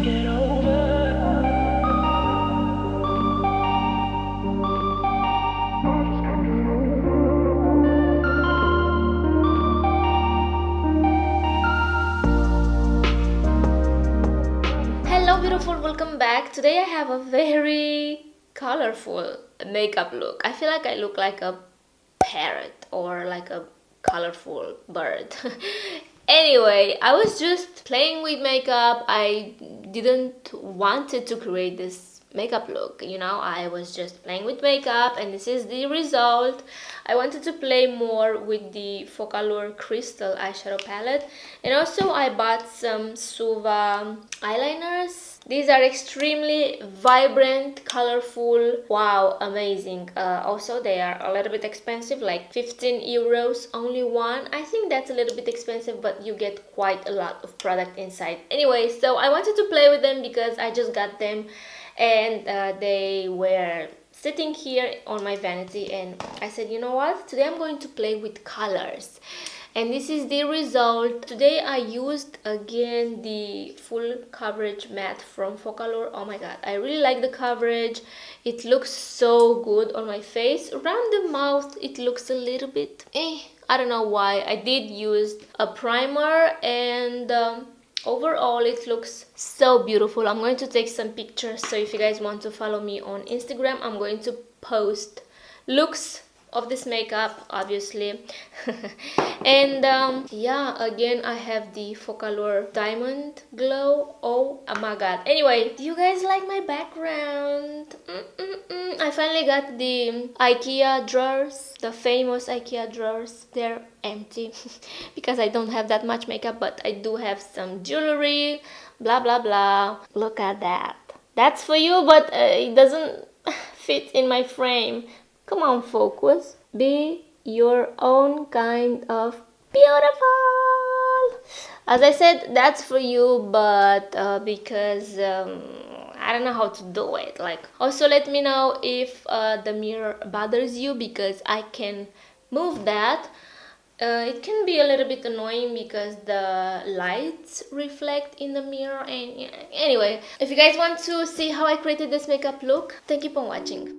Hello beautiful, welcome back. Today I have a very colorful makeup look. I feel like I look like a parrot or like a colorful bird. Anyway, I was just playing with makeup. I didn't wanted to create this makeup look, you know. I was just playing with makeup and this is the result. I wanted to play more with the Focallure crystal eyeshadow palette, and also I bought some Suva eyeliners. These are extremely vibrant, colorful, wow, amazing. Also they are a little bit expensive, like 15 euros only one. I think that's a little bit expensive, but you get quite a lot of product inside. Anyway, so I wanted to play with them because I just got them and they were sitting here on my vanity, and I said, you know what, today I'm going to play with colors, and this is the result. Today I used again the full coverage matte from Focallure. Oh my god, I really like the coverage. It looks so good on my face. Around the mouth it looks a little bit I don't know why. I did use a primer, and overall it looks so beautiful. I'm going to take some pictures, so if you guys want to follow me on Instagram, I'm going to post looks of this makeup, obviously. And yeah, again I have the Focallure Diamond Glow. Oh my god. Anyway, do you guys like my background? I finally got the IKEA drawers, the famous IKEA drawers. They're empty because I don't have that much makeup, but I do have some jewelry, blah blah blah. Look at that. That's for you, but it doesn't fit in my frame. Come on, focus. Be your own kind of beautiful. As I said, that's for you, but because I don't know how to do it. Like, also let me know if the mirror bothers you, because I can move that. It can be a little bit annoying because the lights reflect in the mirror, and yeah. Anyway, if you guys want to see how I created this makeup look, then keep on watching.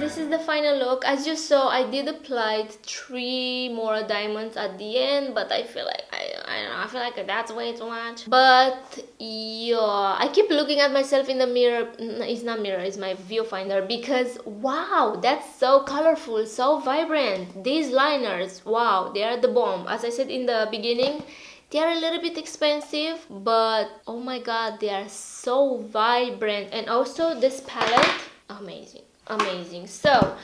this is the final look. As you saw, I did apply 3 more diamonds at the end, but I feel like I don't know, I feel like that's way too much. But yeah, I keep looking at myself in the mirror. It's not mirror, it's my viewfinder, because wow, that's so colorful, so vibrant. These liners, wow, they are the bomb. As I said in the beginning, they are a little bit expensive, but oh my god, they are so vibrant. And also this palette, amazing. So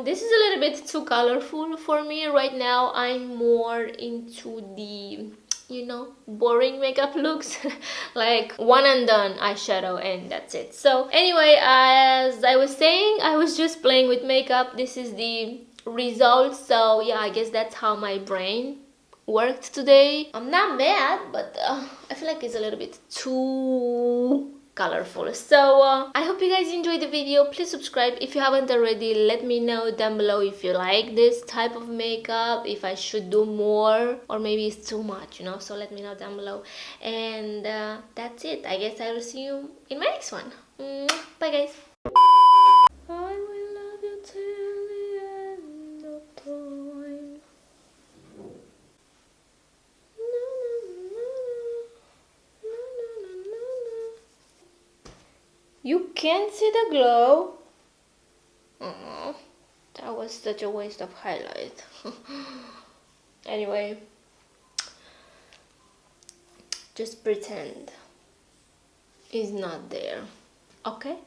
this is a little bit too colorful for me right now. I'm more into the, you know, boring makeup looks like one and done eyeshadow and that's it. So anyway, as I was saying, I was just playing with makeup. This is the result. So yeah, I guess that's how my brain worked today. I'm not mad, but I feel like it's a little bit too colorful. So I hope you guys enjoyed the video. Please subscribe if you haven't already. Let me know down below if you like this type of makeup, if I should do more, or maybe it's too much, you know. So let me know down below. And that's it. I guess I will see you in my next one. Bye guys. I will love you till the end of time. You can't see the glow. Oh, that was such a waste of highlight. Anyway, just pretend it's not there, okay?